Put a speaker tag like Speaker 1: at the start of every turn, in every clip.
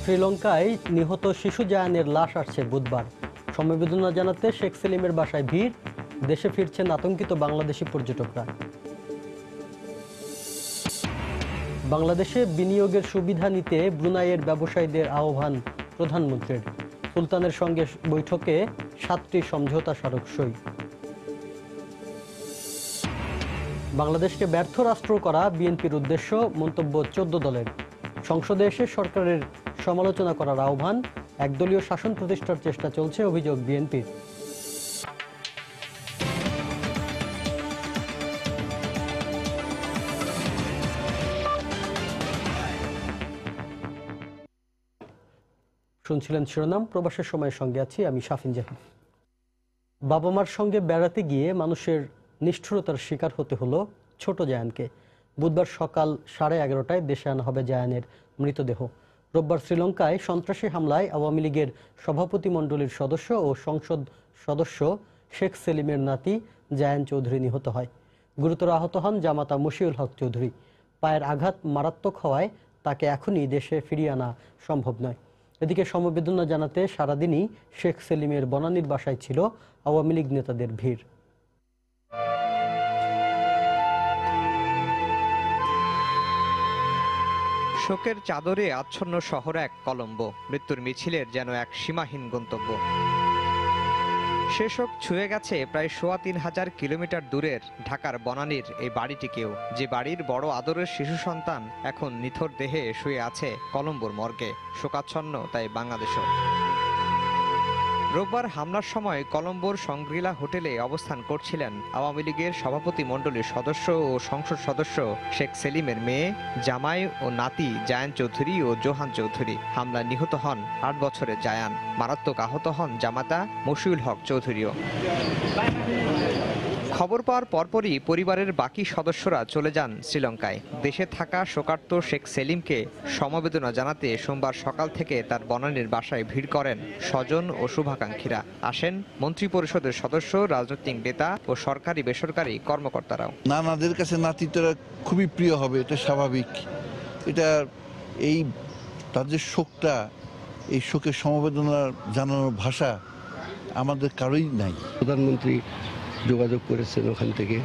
Speaker 1: শ্রীলঙ্কায় নিহত শিশু জায়ানের লাশ আসছে বুধবার। সমবেদনা জানাতে শেখ সেলিমের বাসায় ভিড়। দেশে ফিরছেন আতঙ্কিত বাংলাদেশি পর্যটকরা। বাংলাদেশে বিনিয়োগের সুবিধা নিতে ব্রুনাইয়ের ব্যবসায়ীদের আহ্বান প্রধানমন্ত্রীর। সুলতানের সঙ্গে বৈঠকে 7টি সমঝোতা স্মারক সই। বাংলাদেশকে ব্যর্থ রাষ্ট্র করা বিএনপির উদ্দেশ্য, মন্তব্য 14 দলের। সংসদে এসে সরকারের সমালোচনা করার আহ্বান। একদলীয় শাসন প্রতিষ্ঠার চেষ্টা চলছে, অভিযোগ বিএনপির। শুনছিলেন শিরোনাম। প্রবাসের সময়ের সঙ্গে আছি আমি শাফিন জাহিদ। বাবা মার সঙ্গে বেড়াতে গিয়ে মানুষের নিষ্ঠুরতার শিকার হতে হলো ছোট জায়ানকে। বুধবার সকাল 11:30টায় দেশে আনা হবে জায়ানের মৃতদেহ। রোববার শ্রীলঙ্কায় সন্ত্রাসী হামলায় আওয়ামী লীগের সভাপতিমণ্ডলীর সদস্য ও সংসদ সদস্য শেখ সেলিমের নাতি জায়ান চৌধুরী নিহত হয়। গুরুতর আহত হন জামাতা মশিউল হক চৌধুরী। পায়ের আঘাত মারাত্মক হওয়ায় তাকে এখনই দেশে ফিরিয়ে আনা সম্ভব নয়। এদিকে সমবেদনা জানাতে সারাদিনই শেখ সেলিমের বনানীর বাসায় ছিল আওয়ামী লীগ নেতাদের ভিড়।
Speaker 2: শোকের চাদরে আচ্ছন্ন শহর এক কলম্বো, মৃত্যুর মিছিলের যেন এক সীমাহীন গন্তব্য। সে শোক ছুঁয়ে গেছে প্রায় ৩,৫০০ কিলোমিটার দূরের ঢাকার বনানীর এই বাড়িটিকেও, যে বাড়ির বড় আদরের শিশু সন্তান এখন নিথর দেহে শুয়ে আছে কলম্বোর মর্গে। শোকাচ্ছন্ন তাই বাংলাদেশও। রোববার হামলার সময় কলম্বোর সংগ্রিলা হোটেলে অবস্থান করছিলেন আওয়ামী লীগের সভাপতি মণ্ডলীর সদস্য ও সংসদ সদস্য শেখ সেলিমের মেয়ে, জামাই ও নাতি জায়ান চৌধুরী ও জোহান চৌধুরী। হামলায় নিহত হন 8 বছরের জায়ান। মারাত্মক আহত হন জামাতা মশিউল হক চৌধুরীও। খবর পাওয়ার পরপরই পরিবারের বাকি সদস্যরা চলে যান শ্রীলঙ্কায়। দেশে থাকা শোকার্ত শেখ সেলিমকে সমবেদনা জানাতে সোমবার সকাল থেকে তার বনানীর বাসায় ভিড় করেন স্বজন ও শুভাকাঙ্ক্ষীরা। আসেন মন্ত্রিপরিষদের সদস্য, রাজনৈতিক নেতা ও সরকারি বেসরকারি কর্মকর্তারাও।
Speaker 3: নানাদের কাছে নাতিরা খুবই প্রিয় হবে, এটা স্বাভাবিক। এটা এই তাদের শোকটা, এই শোকের সমবেদনা জানানোর ভাষা আমাদের কারোই নাই।
Speaker 4: প্রধানমন্ত্রী যোগাযোগ করেছেন ওখান থেকে,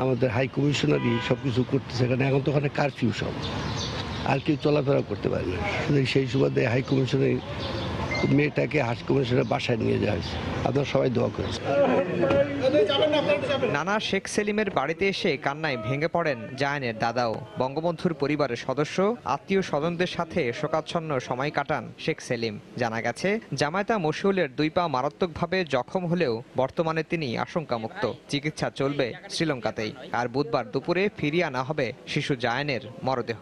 Speaker 4: আমাদের হাই কমিশনারই সব কিছু করতেছে। কারণ এখন তো ওখানে কারফিউ, সব আর কেউ চলাফেরা করতে পারে না। সেই সুবাদে হাই কমিশনের মেয়েটাকে হাই কমিশনের বাসায় নিয়ে যাওয়া হয়েছে। আপনারা সবাই দোয়া করেছেন।
Speaker 2: নানা শেখ সেলিমের বাড়িতে এসে কান্নায় ভেঙে পড়েন জায়ানের দাদাও। বঙ্গবন্ধুর পরিবারের সদস্য, আত্মীয় স্বজনদের সাথে শোকাচ্ছন্ন সময় কাটান শেখ সেলিম। জানা গেছে জামাতা মশিউলের 2 পা মারাত্মকভাবে জখম হলেও বর্তমানে তিনি আশঙ্কামুক্ত। চিকিৎসা চলবে শ্রীলঙ্কাতেই। আর বুধবার দুপুরে ফিরিয়ে আনা হবে শিশু জায়ানের মরদেহ।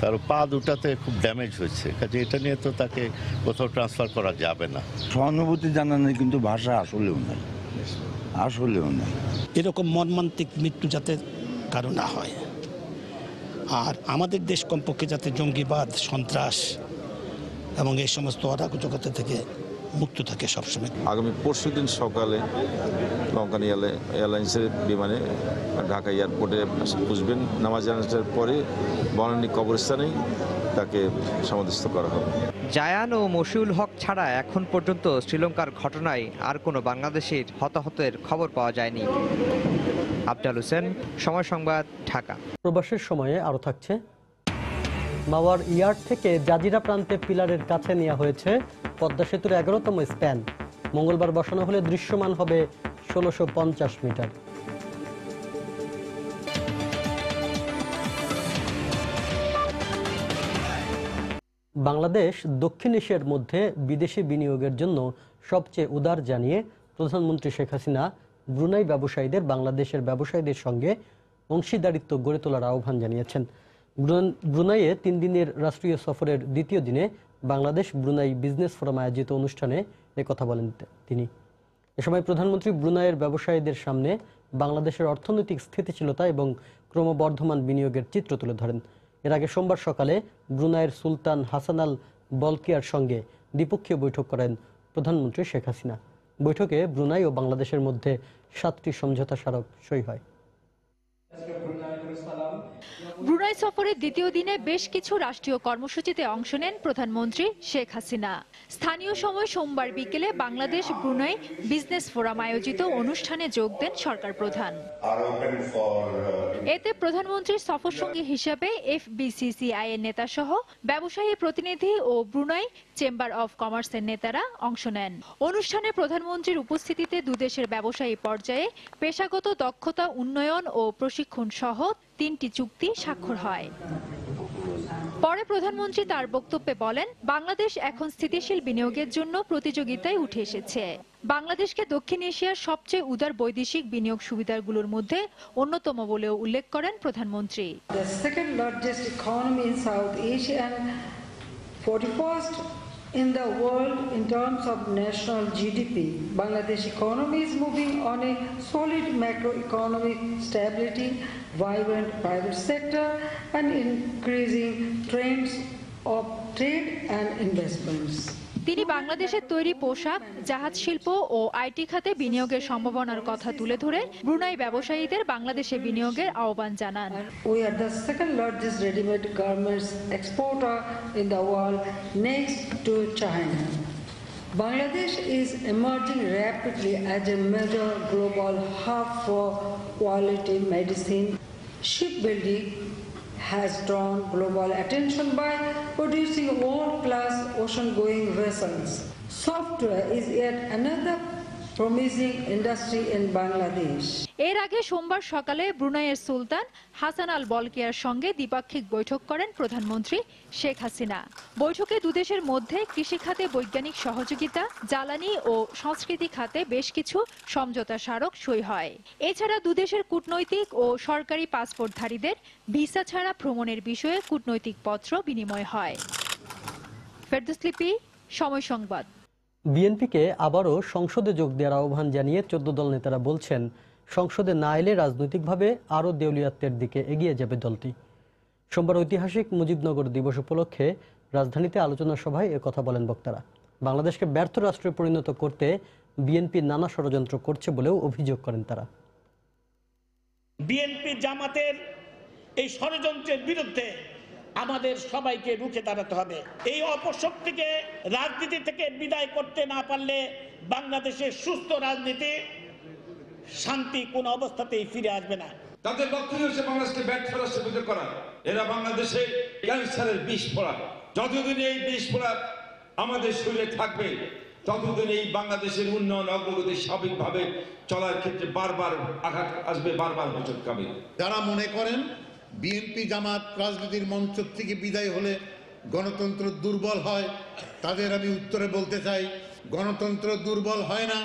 Speaker 5: তার পা দুটাতে খুব ড্যামেজ হয়েছে, কাজে এটা নিয়ে তো তাকে কোথাও ট্রান্সফার করা যাবে না।
Speaker 6: সহানুভূতি জানানোর কিন্তু ভাষা আসলেও নাই।
Speaker 7: এরকম মর্মান্তিক মৃত্যু যাতে কারো না হয়, আর আমাদের দেশ কমপক্ষে যাতে জঙ্গিবাদ, সন্ত্রাস এবং এই সমস্ত অরাজকতা থেকে মুক্ত থাকে সবসময়।
Speaker 8: আগামী পরশুদিন সকালে লঙ্কান এয়ারলাইন্সের বিমানে ঢাকা এয়ারপোর্টে বুঝবেন। নামাজ জানাজার পরে বনানী কবরস্থানেই তাকে সমাধিস্থ করা হবে।
Speaker 2: জায়ান ও মশিউল হক ছাড়া এখন পর্যন্ত শ্রীলঙ্কার ঘটনায় আর কোনো বাংলাদেশের হতাহতের খবর পাওয়া যায়নি। আফজাল হোসেন, সময় সংবাদ, ঢাকা।
Speaker 1: প্রবাসের সময়ে আরও থাকছে। মাওয়ার ইয়ার্ড থেকে জাজিরা প্রান্তে পিলারের কাছে নেওয়া হয়েছে পদ্মা সেতুর 11তম স্প্যান। মঙ্গলবার বসানো হলে দৃশ্যমান হবে 1650 মিটার। বাংলাদেশ দক্ষিণ এশিয়ার মধ্যে বিদেশি বিনিয়োগের জন্য সবচেয়ে উদার জানিয়ে প্রধানমন্ত্রী শেখ হাসিনা ব্রুনাই ব্যবসায়ীদের বাংলাদেশের ব্যবসায়ীদের সঙ্গে অংশীদারিত্ব গড়ে তোলার আহ্বান জানিয়েছেন। ব্রুনাইয়ে 3 দিনের রাষ্ট্রীয় সফরের দ্বিতীয় দিনে বাংলাদেশ ব্রুনাই বিজনেস ফোরাম আয়োজিত অনুষ্ঠানে একথা বলেন তিনি। এ সময় প্রধানমন্ত্রী ব্রুনাইয়ের ব্যবসায়ীদের সামনে বাংলাদেশের অর্থনৈতিক স্থিতিশীলতা এবং ক্রমবর্ধমান বিনিয়োগের চিত্র তুলে ধরেন। এর আগে সোমবার সকালে ব্রুনাইয়ের সুলতান হাসান আল বলকিয়ার সঙ্গে দ্বিপক্ষীয় বৈঠক করেন প্রধানমন্ত্রী শেখ হাসিনা। বৈঠকে ব্রুনাই ও বাংলাদেশের মধ্যে 7টি সমঝোতা স্মারক সই হয়।
Speaker 9: ব্রুনাই সফরের দ্বিতীয় দিনে বেশ কিছু রাষ্ট্রীয় কর্মসূচিতে অংশ নেন প্রধানমন্ত্রী শেখ হাসিনা। স্থানীয় সময় সোমবার বিকেলে বাংলাদেশ ব্রুনাই বিজনেস ফোরাম আয়োজিত অনুষ্ঠানে যোগ দেন সরকার প্রধান। এতে প্রধানমন্ত্রীর সফরসঙ্গী হিসাবে FBCCI এর নেতা সহ ব্যবসায়ী প্রতিনিধি ও ব্রুনাই চেম্বার অব কমার্সের নেতারা অংশ নেন। অনুষ্ঠানে প্রধানমন্ত্রীর উপস্থিতিতে দুদেশের ব্যবসায়ী পর্যায়ে পেশাগত দক্ষতা উন্নয়ন ও প্রশিক্ষণ সহ 3টি চুক্তি স্বাক্ষর হয়। পরে প্রধানমন্ত্রী তার বক্তব্যে বলেন, বাংলাদেশ এখন স্থিতিশীল বিনিয়োগের জন্য প্রতিযোগিতায় উঠে এসেছে। বাংলাদেশকে দক্ষিণ এশিয়ার সবচেয়ে উদার বৈদেশিক বিনিয়োগ সুবিধাগুলোর মধ্যে অন্যতম বলেও উল্লেখ করেন প্রধানমন্ত্রী।
Speaker 10: The second largest economy in South Asia and 41st in the world in terms of national GDP, Bangladesh economy is moving on a solid macroeconomic stability, vibrant private sector, and increasing trends of trade and investments.
Speaker 9: তিনি বাংলাদেশের তৈরি পোশাক, জাহাজ শিল্প ও IT খাতে বিনিয়োগের সম্ভাবনার কথা তুলে ধরে ব্রুনাই ব্যবসায়ীদের বাংলাদেশে বিনিয়োগের আহ্বান জানান।
Speaker 10: We are the second largest ready-made garments exporter in the world, next to China. Bangladesh is emerging rapidly as a major global hub for quality medicine. Shipbuilding has drawn global attention by producing world-class ocean-going vessels. Software is yet another promising industry in Bangladesh.
Speaker 9: এর আগে সোমবার সকালে ব্রুনাইয়ের সুলতান হাসান আল বলকিয়ার সঙ্গে দ্বিপাক্ষিক বৈঠক করেন প্রধানমন্ত্রী শেখ হাসিনা। বৈঠকে দুদেশের মধ্যে কৃষি খাতে বৈজ্ঞানিক সহযোগিতা, জ্বালানি ও সংস্কৃতি খাতে বেশ কিছু সমঝোতা স্মারক সই হয়। এছাড়া দুদেশের কূটনৈতিক ও সরকারি পাসপোর্টধারীদের ভিসা ছাড়া ভ্রমণের বিষয়ে কূটনৈতিক পত্র বিনিময় হয়। ফেরদৌস লিপি, সময় সংবাদ।
Speaker 1: বিএনপিকে আবারও সংসদে যোগ দেওয়ার আহ্বান জানিয়ে 14 দল নেতারা বলছেন, সংসদে না এলে রাজনৈতিকভাবে আরও দেউলিয়াত্বের দিকে এগিয়ে যাবে দলটি। সোমবার ঐতিহাসিক মুজিবনগর দিবস উপলক্ষে রাজধানীতে আলোচনা সভায় একথা বলেন বক্তারা। বাংলাদেশকে ব্যর্থ রাষ্ট্রে পরিণত করতে বিএনপি নানা ষড়যন্ত্র করছে বলেও অভিযোগ করেন তারা।
Speaker 11: বিএনপি জামাতের এই ষড়যন্ত্রের বিরুদ্ধে আমাদের সবাইকে রুখে দাঁড়াতে হবে। এই অপশক্তিকে রাজনীতি থেকে বিদায় করতে না পারলে বাংলাদেশের সুস্থ রাজনীতি, শান্তি কোন অবস্থাতেই ফিরে আসবে না।
Speaker 12: তাদের লক্ষ্য হচ্ছে বাংলাদেশকে ব্যর্থ রাষ্ট্রে পরিণত করা। এরা বাংলাদেশে ক্যান্সারের বিষ ফোড়া। যতদিন এই বিষ ফোড়া আমাদের শরীরে থাকবে, ততদিন এই বাংলাদেশের উন্নয়ন অগ্রগতি স্বাভাবিকভাবে চলার ক্ষেত্রে বারবার আঘাত আসবে, বারবার হোঁচট খাবে।
Speaker 13: যারা মনে করেন বিএনপি জামাত রাজনীতির মঞ্চ থেকে বিদায় হলে গণতন্ত্র দুর্বল হয়, তাদের আমি উত্তরে বলতে চাই, গণতন্ত্র দুর্বল হয় না।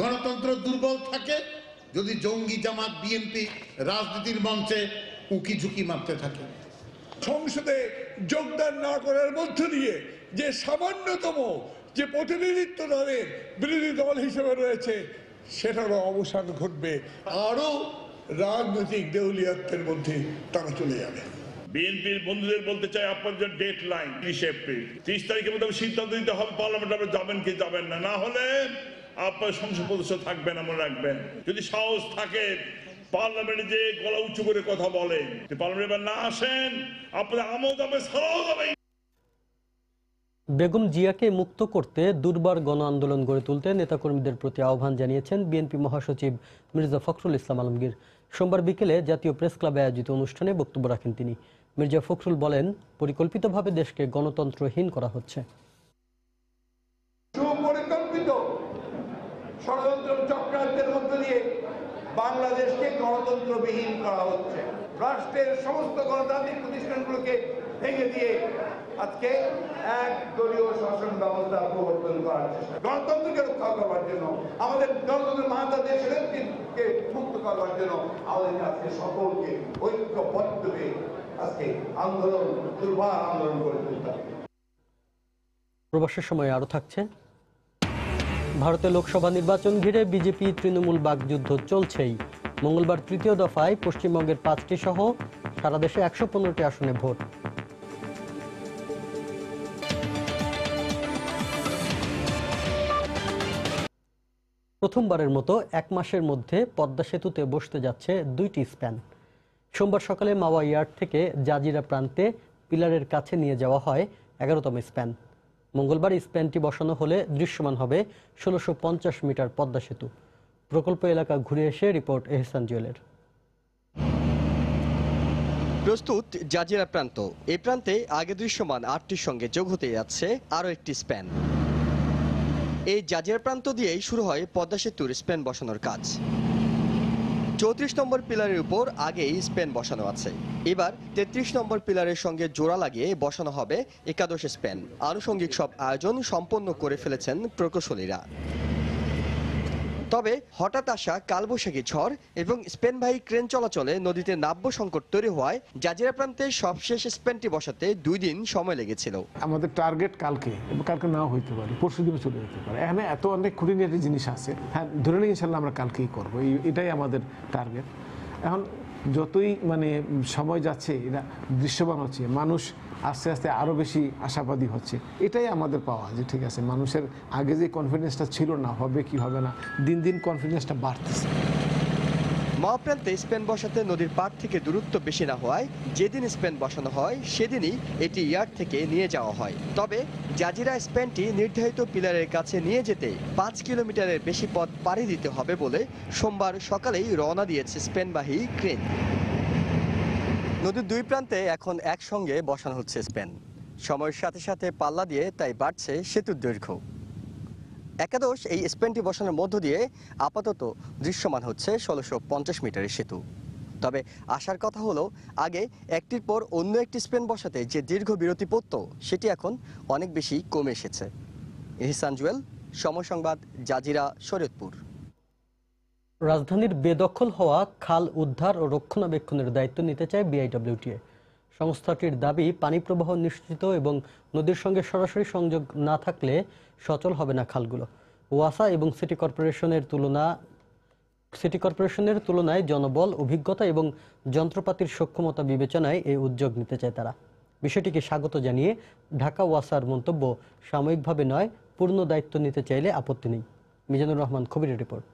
Speaker 13: গণতন্ত্র দুর্বল থাকে যদি জঙ্গি জামাত বিএনপি রাজনীতির মঞ্চে উঁকি ঝুঁকি মারতে থাকে।
Speaker 14: সংসদে যোগদান না করার মধ্য দিয়ে যে সামান্যতম যে প্রতিনিধিত্ব দলের বিরোধী দল হিসেবে রয়েছে, সেটারও অবসান ঘটবে। আরও রাজনৈতিক দেউলিয়াত্বের মধ্যে তারা চলে যাবে।
Speaker 15: বিএনপির বন্ধুদের বলতে চাই, আপনাদের ডেট লাইন 30 এপ্রিল, 30 তারিখের মধ্যে সিদ্ধান্ত দিতে হবে পার্লামেন্টে যাবেন কি যাবেন না। না হলে আপনার সংসদ সদস্য থাকবেন, মনে রাখবেন। যদি সাহস থাকে পার্লামেন্টে যে গলা উঁচু করে কথা বলে, পার্লামেন্টে না আসেন, আপনাদের আমল যাবে, সারাও যাবে।
Speaker 1: বেগম জিয়াকে মুক্ত করতে দুর্বার গণ আন্দোলন গড়ে তুলতে নেতাকর্মীদের প্রতি আহ্বান জানিয়েছেন বিএনপি মহাসচিব মির্জা ফখরুল ইসলাম আলমগীর। সোমবার বিকেলে জাতীয় প্রেস ক্লাবে আয়োজিত অনুষ্ঠানে বক্তব্য রাখেন তিনি। মির্জা ফখরুল বলেন, পরিকল্পিতভাবে দেশকে গণতন্ত্রহীন করা হচ্ছে।
Speaker 16: সুপরিকল্পিত ষড়যন্ত্র চক্রান্তের মধ্য দিয়ে বাংলাদেশকে গণতন্ত্রবিহীন করা হচ্ছে। রাষ্ট্রের সমস্ত গণতান্ত্রিক প্রতিষ্ঠানগুলোকে ভেঙে দিয়ে আজকে এক দলীয় শাসন ব্যবস্থা প্রবর্তন করার চেষ্টা। গণতন্ত্রকে রক্ষা করবার জন্য, আমাদের গণতন্ত্রের মাতা দেশের নেতৃত্বকে মুক্ত করবার জন্য আমাদের আজকে সকলকে ঐক্যবদ্ধ হয়ে আজকে আন্দোলন, দুর্বার আন্দোলন করে তুলতে হবে।
Speaker 1: প্রবাসের সময় আরো থাকছে, ভারতে লোকসভা নির্বাচন ঘিরে বিজেপি তৃণমূল বাকযুদ্ধ চলছেই। মঙ্গলবার তৃতীয় দফায় পশ্চিমবঙ্গের 5টি সহ সারা দেশে 115টি আসনে ভোট। প্রথমবারের মতো 1 মাসের মধ্যে পদ্মা সেতুতে বসতে যাচ্ছে 2টি স্প্যান। সোমবার সকালে মাওয়া ইয়ার্ড থেকে জাজিরা প্রান্তে পিলারের কাছে নিয়ে যাওয়া হয় 11তম স্প্যান। মঙ্গলবার স্প্যানটি বসানো হলে দৃশ্যমান হবে 1650 মিটার পদ্মা সেতু। প্রকল্প এলাকা ঘুরে এসে রিপোর্ট এহসান জুয়েলের।
Speaker 17: প্রস্তুত জাজিরা প্রান্ত। এই প্রান্তে আগে দৃশ্যমান 8টির সঙ্গে যোগ হতে যাচ্ছে আরও একটি স্প্যান। এই জাজিরা প্রান্ত দিয়েই শুরু হয় পদ্মা সেতুর স্প্যান বসানোর কাজ। 34 নম্বর পিলারের উপর আগেই স্প্যান বসানো আছে। এবার 33 নম্বর পিলারের সঙ্গে জোড়া লাগিয়ে বসানো হবে 11 স্প্যান। আনুষঙ্গিক সব আয়োজন সম্পন্ন করে ফেলেছেন প্রকৌশলীরা। তবে হঠাৎ আসা কালবৈশাখী ঝড় এবং স্পেনবাহী ক্রেন চলাচলে নদীতে নাব্য সংকট তৈরি হওয়ায় জাজিরা প্রান্তে সবশেষ স্প্যানটি বসাতে 2 দিন সময় লেগেছিল।
Speaker 18: আমাদের টার্গেট কালকে, এবং কালকে নাও হইতে পারে, পরশু দিনে চলে যেতে পারে। এখানে এত অনেক খুঁটিনাটি জিনিস আছে, হ্যাঁ ধরে নিই ইনশাল্লাহ আমরা কালকেই করবো, এটাই আমাদের টার্গেট। এখন যতই সময় যাচ্ছে এটা দৃশ্যমান হচ্ছে, মানুষ আস্তে আস্তে আরও বেশি আশাবাদী হচ্ছে। এটাই আমাদের পাওয়া, যে ঠিক আছে মানুষের আগে যে কনফিডেন্সটা ছিল না হবে কি হবে না, দিন দিন কনফিডেন্সটা বাড়তেছে।
Speaker 17: মহাপ্রান্তে স্প্যান বসাতে নদীর পাড় থেকে দূরত্ব বেশি না হওয়ায় যেদিন স্প্যান বসানো হয় সেদিনই এটি ইয়ার্ড থেকে নিয়ে যাওয়া হয়। তবে জাজিরা স্প্যানটি নির্ধারিত পিলারের কাছে নিয়ে যেতে 5 কিলোমিটারের বেশি পথ পাড়ি দিতে হবে বলে সোমবার সকালেই রওনা দিয়েছে স্প্যানবাহী ক্রেন। নদীর 2 প্রান্তে এখন একসঙ্গে বসানো হচ্ছে স্প্যান। সময়ের সাথে সাথে পাল্লা দিয়ে তাই বাড়ছে সেতুর দৈর্ঘ্য। 11 এই স্প্যানটি বসানোর মধ্য দিয়ে আপাতত দৃশ্যমান হচ্ছে 1650 মিটারের সেতু। তবে আসার কথা হলো আগে একটির পর অন্য একটি স্প্যান বসাতে যে দীর্ঘ বিরতি পড়ত সেটি এখন অনেক বেশি কমে এসেছে। এহসান জুয়েল, সময় সংবাদ, জাজিরা, শরীয়তপুর।
Speaker 1: রাজধানীর বেদখল হওয়া খাল উদ্ধার ও রক্ষণাবেক্ষণের দায়িত্ব নিতে চায় বিআইডব্লিউটিএ। সংস্থাটির দাবি, পানি প্রবাহ নিশ্চিত এবং নদীর সঙ্গে সরাসরি সংযোগ না থাকলে সচল হবে না খালগুলো। ওয়াসা এবং সিটি কর্পোরেশনের তুলনায় জনবল, অভিজ্ঞতা এবং যন্ত্রপাতির সক্ষমতা বিবেচনায় এই উদ্যোগ নিতে চায় তারা। বিষয়টিকে স্বাগত জানিয়ে ঢাকা ওয়াসার মন্তব্য, সাময়িকভাবে নয় পূর্ণ দায়িত্ব নিতে চাইলে আপত্তি নেই। মিজানুর রহমান খবিরের রিপোর্ট।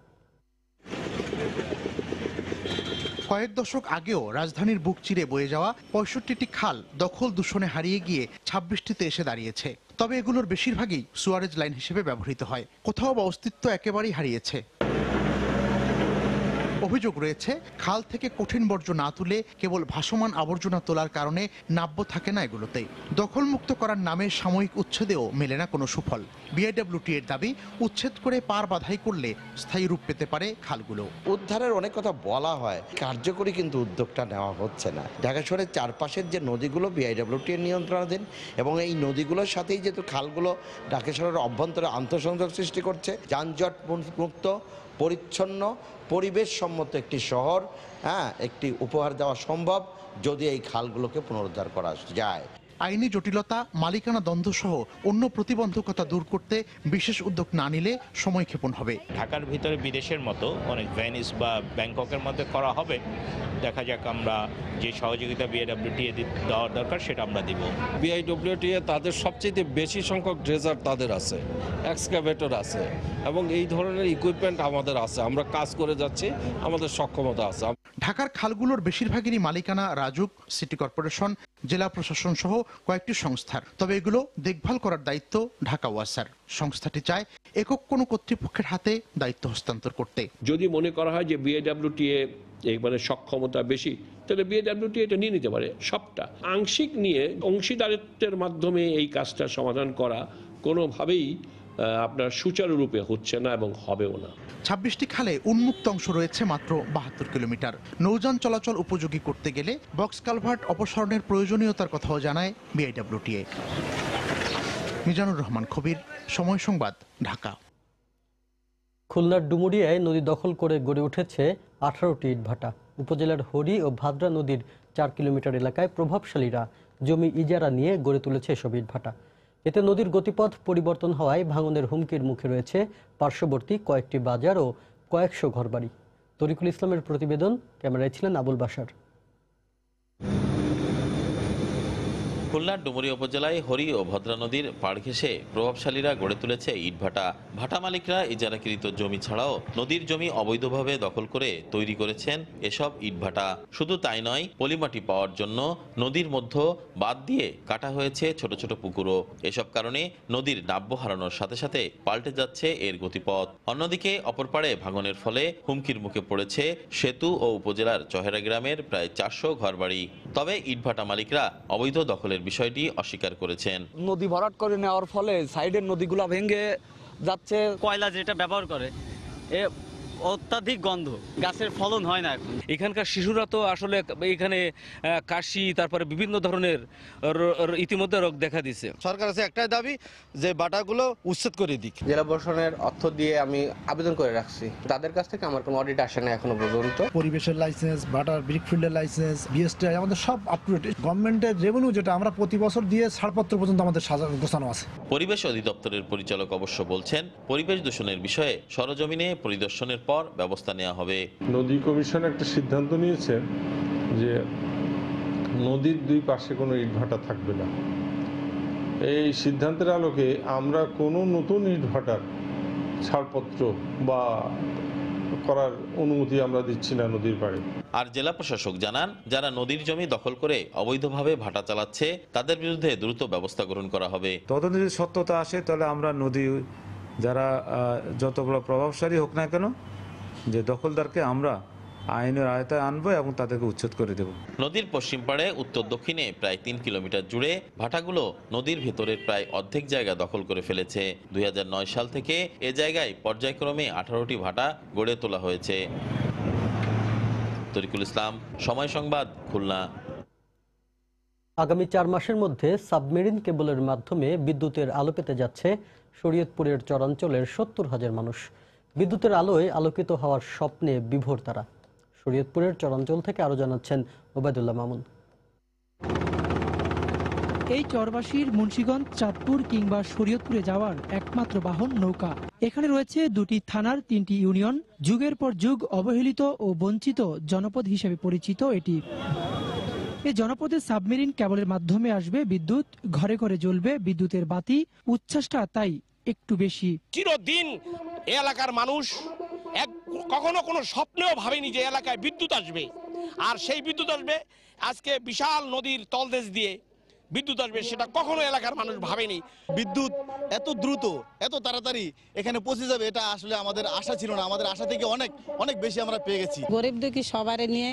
Speaker 19: কয়েক দশক আগেও রাজধানীর বুক চিরে বয়ে যাওয়া 65টি খাল দখল দূষণে হারিয়ে গিয়ে 26টিতে এসে দাঁড়িয়েছে। তবে এগুলোর বেশিরভাগই সুয়ারেজ লাইন হিসেবে ব্যবহৃত হয়, কোথাও বা অস্তিত্ব একেবারেই হারিয়েছে। অভিযোগ রয়েছে, খাল থেকে কঠিন বর্জ্য না তুলে কেবল ভাসমান আবর্জনা তোলার কারণে নাব্য থাকে না এগুলোতে। দখলমুক্ত করার নামে সাময়িক উচ্ছেদেও মেলে না কোনো সুফল। বিআইডব্লিউটি এর দাবি, উচ্ছেদ করে পার বাধাই করলে স্থায়ী রূপ পেতে পারে খালগুলো।
Speaker 20: উদ্ধারের অনেক কথা বলা হয়, কার্যকরী কিন্তু উদ্যোগটা নেওয়া হচ্ছে না। ঢাকা শহরের চারপাশের যে নদীগুলো বিআইডব্লিউটি এর নিয়ন্ত্রণাধীন, এবং এই নদীগুলোর সাথেই যেহেতু খালগুলো ঢাকা শহরের অভ্যন্তরে আন্তঃসংযোগ সৃষ্টি করছে, যানজট মুক্ত, পরিচ্ছন্ন, পরিবেশ সম্মত একটি শহর একটি উপহার দেওয়া সম্ভব যদি এই খালগুলোকে পুনরুদ্ধার করা যায়।
Speaker 19: আইনি জটিলতা, মালিকানা দ্বন্দ্ব সহ অন্য প্রতিবন্ধকতা দূর করতে বিশেষ উদ্যোগ না নিলে সময়ক্ষেপণ হবে।
Speaker 21: ঢাকার ভিতরে বিদেশের মতো অনেক ভেনিস বা ব্যাংককের মধ্যে করা হবে। দেখা যাক আমরা যে সহযোগিতা বিআইডব্লিউটিএ দেওয়ার দরকার সেটা আমরা দিব।
Speaker 22: বিআইডব্লিউটিএ তাদের সবচেয়ে বেশি সংখ্যক ড্রেজার তাদের আছে, এক্সকাভেটর আছে, এবং এই ধরনের ইকুইপমেন্ট আমাদের আছে। আমরা কাজ করে যাচ্ছি, আমাদের সক্ষমতা আছে।
Speaker 19: ঢাকার খালগুলোর বেশিরভাগেরই মালিকানা রাজুক, সিটি কর্পোরেশন, জেলা প্রশাসন সহ কয়েকটি সংস্থার। তবে এগুলো দেখভাল করার দায়িত্ব ঢাকা ওয়াসার। সংস্থাটি চায় একক কোনো কর্তৃপক্ষের হাতে দায়িত্ব হস্তান্তর করতে।
Speaker 23: যদি মনে করা হয় যে বিআইডব্লিউটিএ এবারে সক্ষমতা বেশি, তাহলে বিআইডব্লিউটিএ এটা নিয়ে নিতে পারে সবটা। আংশিক নিয়ে অংশীদারিত্বের মাধ্যমে এই কাজটা সমাধান করা কোনোভাবেই আপনার সুচারুরূপে হচ্ছে না এবং হবেও না।
Speaker 19: 26টি খালে উন্মুক্ত অংশ রয়েছে মাত্র 72 কিলোমিটার। নৌযান চলাচল উপযোগী করতে গেলে বক্স কালভার্ট অপসারণের প্রয়োজনীয়তার কথাও জানায় বিআইডব্লিউটিএ। মিজানুর রহমান খবির, সময় সংবাদ, ঢাকা।
Speaker 1: খুলনার ডুমুরিয়ায় নদী দখল করে গড়ে উঠেছে 18টি ইটভাটা। উপজেলার হরি ও ভাদ্রা নদীর 4 কিলোমিটার এলাকায় প্রভাবশালীরা জমি ইজারা নিয়ে গড়ে তুলেছে এসব ইটভাটা। এতে নদীর গতিপথ পরিবর্তন হওয়ায় ভাঙনের হুমকির মুখে রয়েছে পার্শ্ববর্তী কয়েকটি বাজার ও কয়েকশো ঘরবাড়ি। তরিকুল ইসলামের প্রতিবেদন, ক্যামেরায় ছিলেন আবুল বাশার।
Speaker 3: খুলনার ডুমুরিয়া উপজেলায় হরি ও ভদ্রা নদীর পাড় ঘেঁষে প্রভাবশালীরা গড়ে তুলেছে ইটভাটা। ভাটা মালিকরা ইজারাকৃত জমি ছাড়াও নদীর জমি অবৈধভাবে দখল করে তৈরি করেছেন এসব ইটভাটা। শুধু তাই নয়, পলিমাটি পাওয়ার জন্য নদীর মধ্যে বাঁধ দিয়ে কাটা হয়েছে ছোট ছোট পুকুরও। এসব কারণে নদীর নাব্য হারানোর সাথে সাথে পাল্টে যাচ্ছে এর গতিপথ। অন্যদিকে অপর পাড়ে ভাঙনের ফলে হুমকির মুখে পড়েছে সেতু ও উপজেলার চহেরা গ্রামের প্রায় 400 ঘরবাড়ি। তবে ইটভাটা মালিকরা অবৈধ দখলের বিষয়টি অস্বীকার করেছেন।
Speaker 4: নদী ভরাট করে নেওয়ার ফলে সাইডের নদীগুলো ভেঙে যাচ্ছে।
Speaker 5: কয়লা যেটা ব্যবহার করে এ অত্যাধিক গন্ধ, গাছের ফলন হয় না এখন।
Speaker 24: এখানকার শিশুরা তো আসলে এখানে কাশি, তারপরে বিভিন্ন ধরনের ইতিমধ্যে রোগ দেখা দিচ্ছে।
Speaker 25: সরকার কাছে একটাই দাবি যে বাটাগুলো উচ্ছেদ করে দিক।
Speaker 26: জেলা প্রশাসনের অর্থ দিয়ে আমি আবেদন করে রাখছি, তাদের কাছ থেকে আমার কোনো অডিট আসে না এখনো পর্যন্ত।
Speaker 27: পরিবেশের লাইসেন্স, বাটার ব্রিকফিল্ডের লাইসেন্স, বিএসটিআই আমাদের সব আপ টু ডেট। গভর্নমেন্টের রেভিনিউ যেটা আমরা প্রতি বছর দিয়ে ছাড়পত্র পর্যন্ত আমাদের গোছানো আছে।
Speaker 3: পরিবেশ অধিদপ্তরের পরিচালক অবশ্য বলছেন, পরিবেশ দূষণের বিষয়ে সরজমিনে পরিদর্শনের পর ব্যবস্থা নেওয়া হবে।
Speaker 28: নদী কমিশন একটা সিদ্ধান্ত নিয়েছে যে নদীর দুই পাশে কোনো ইটভাটা থাকবে না। এই সিদ্ধান্তের আলোকে আমরা কোনো নতুন ইটভাটার ছাড়পত্র বা করার অনুমতি আমরা দিচ্ছি না নদীর পাড়ে।
Speaker 3: আর জেলা প্রশাসক জানান, যারা নদীর জমি দখল করে অবৈধভাবে ভাটা চালাচ্ছে তাদের বিরুদ্ধে দ্রুত ব্যবস্থা গ্রহণ করা হবে।
Speaker 29: তদন্ত যদি সত্যতা আসে তাহলে আমরা নদী যারা যত বড় প্রভাবশালী হোক না কেন, যে দখলদারকে আমরা আইনের আয়তায় আনবো এবং তাদেরকে উচ্ছেদ করে দেব।
Speaker 3: নদীর পশ্চিম পাড়ে উত্তর দক্ষিণে প্রায় 3 কিলোমিটার জুড়ে ভাটাগুলো নদীর ভেতরের প্রায় অর্ধেক জায়গা দখল করে ফেলেছে। 2009 সাল থেকে এ জায়গায় পর্যায়ক্রমে 18টি ভাটা গড়ে তোলা হয়েছে। তরিকুল ইসলাম, সময় সংবাদ, খুলনা।
Speaker 1: আগামী 4 মাসের মধ্যে সাবমেরিন কেবলের মাধ্যমে বিদ্যুতের আলো পেতে যাচ্ছে শরীয়তপুরের চরাঞ্চলের 70,000 মানুষ। বিদ্যুতের আলোয় আলোকিত হওয়ার স্বপ্নে বিভোর তারা। শরীয়তপুরের চরাঞ্চল থেকে আরো জানাচ্ছেন ওবায়দুল্লাহ মামুন।
Speaker 30: এই চরবাসীর মুন্সিগঞ্জ, চাঁদপুর কিংবা শরীয়তপুরে যাওয়ার একমাত্র বাহন নৌকা। এখানে রয়েছে 2টি থানার 3টি ইউনিয়ন। যুগের পর যুগ অবহেলিত ও বঞ্চিত জনপদ হিসেবে পরিচিত এটি। এই জনপদে সাবমেরিন কেবলের মাধ্যমে আসবে বিদ্যুৎ, ঘরে ঘরে জ্বলবে বিদ্যুতের বাতি। উচ্ছ্বাসটা তাই একটু বেশি।
Speaker 23: চিরদিন এলাকার মানুষ কখনো কোনো স্বপ্নেও ভাবেনি যে এলাকায় বিদ্যুৎ আসবে, আর সেই বিদ্যুৎ আসবে আজকে বিশাল নদীর তলদেশ দিয়ে বিদ্যুৎ আসবে, সেটা কখনো এলাকার মানুষ ভাবেনি।
Speaker 31: বিদ্যুৎ এত দ্রুত, এত তাড়াতাড়ি এখানে পৌঁছে যাবে, এটা আসলে আমাদের আশা ছিল না। আমাদের আশা থেকে অনেক অনেক বেশি আমরা পেয়ে গেছি।
Speaker 32: গরিব দুঃখী সবারে নিয়ে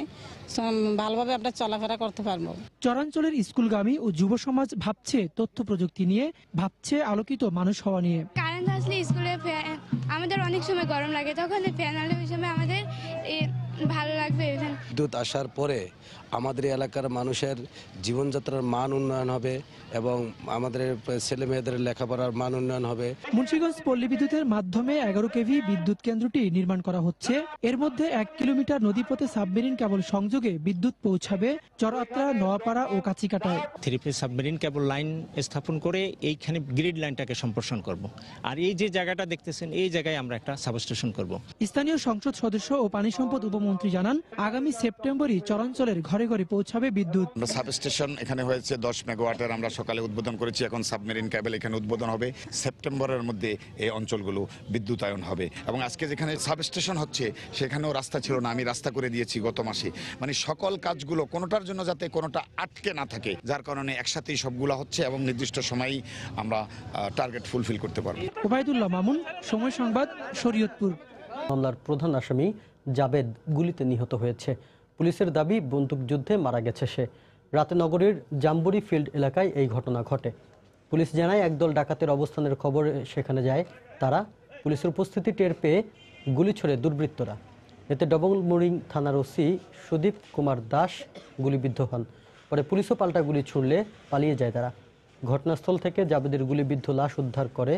Speaker 32: ভালোভাবে আমরা চলাফেরা করতে পারবো।
Speaker 30: চরাঞ্চলের স্কুলগামী ও যুব সমাজ ভাবছে তথ্য প্রযুক্তি নিয়ে, ভাবছে আলোকিত মানুষ হওয়া নিয়ে।
Speaker 33: কারেন্ট আসলে স্কুলে আমাদের অনেক সময় গরম লাগে, তখন ফ্যান আলো ওই সময় আমাদের ভালো লাগবে।
Speaker 34: বিদ্যুৎ আসার পরে আমাদের এলাকার মানুষের জীবনযাত্রার মান উন্নয়ন হবে এবং আমাদের ছেলে মেয়েদের লেখাপড়ার মান উন্নয়ন হবে।
Speaker 30: মুন্সিগঞ্জ পল্লী বিদ্যুতের মাধ্যমে 11 কেভি বিদ্যুৎ কেন্দ্রটি নির্মাণ করা হচ্ছে। এর মধ্যে 1 কিলোমিটার নদীপথে সাবমেরিন কেবল সংযোগে বিদ্যুৎ পৌঁছাবে চরআত্রা, নোয়াপাড়া ও কাছিকাটায়।
Speaker 35: 3 ফেজ সাবমেরিন কেবল লাইন স্থাপন করে এইখানে গ্রিড লাইনটাকে সম্প্রসারণ করব। আর এই যে জায়গাটা দেখতেছেন, এই জায়গায় আমরা একটা সাবস্টেশন করব।
Speaker 30: স্থানীয় সংসদ সদস্য ও পানি সম্পদ উপমন্ত্রী জানান, আগামী সেপ্টেম্বরই চরাঞ্চলের ঘরে ঘরে পৌঁছাবে বিদ্যুৎ।
Speaker 36: সাবস্টেশন এখানে হয়েছে 10 মেগাওয়াটের, আমরা সকালে উদ্বোধন করেছি। এখন সাবমেরিন কেবল এখানে উদ্বোধন হবে। সেপ্টেম্বরের মধ্যে এই অঞ্চলগুলো বিদ্যুতায়ন হবে। এবং আজকে যেখানে সাবস্টেশন হচ্ছে সেখানেও রাস্তা ছিল না, আমি রাস্তা করে দিয়েছি গত মাসে। মানে সকল কাজগুলো কোনোটার জন্য যাতে কোনোটা আটকে না থাকে, যার কারণে একসাথেই সবগুলো হচ্ছে এবং নির্দিষ্ট সময়েই আমরা টার্গেট ফুলফিল করতে পারব।
Speaker 30: ওবায়দুল্লাহ মামুন, সময় সংবাদ, শরীয়তপুর।
Speaker 1: মামলার প্রধান আসামি জাবেদ গুলিতে নিহত হয়েছে। পুলিশের দাবি বন্দুকযুদ্ধে মারা গেছে সে। রাতে নগরীর জাম্বুরি ফিল্ড এলাকায় এই ঘটনা ঘটে। পুলিশ জানায় একদল ডাকাতের অবস্থানের খবর সেখানে যায় তারা। পুলিশের উপস্থিতি টের পেয়ে গুলি ছোড়ে দুর্বৃত্তরা। এতে ডবলমুরিং থানার ওসি সুদীপ কুমার দাস গুলিবিদ্ধ হন। পরে পুলিশও পাল্টা গুলি ছুড়লে পালিয়ে যায় তারা। ঘটনাস্থল থেকে জাবেদের গুলিবিদ্ধ লাশ উদ্ধার করে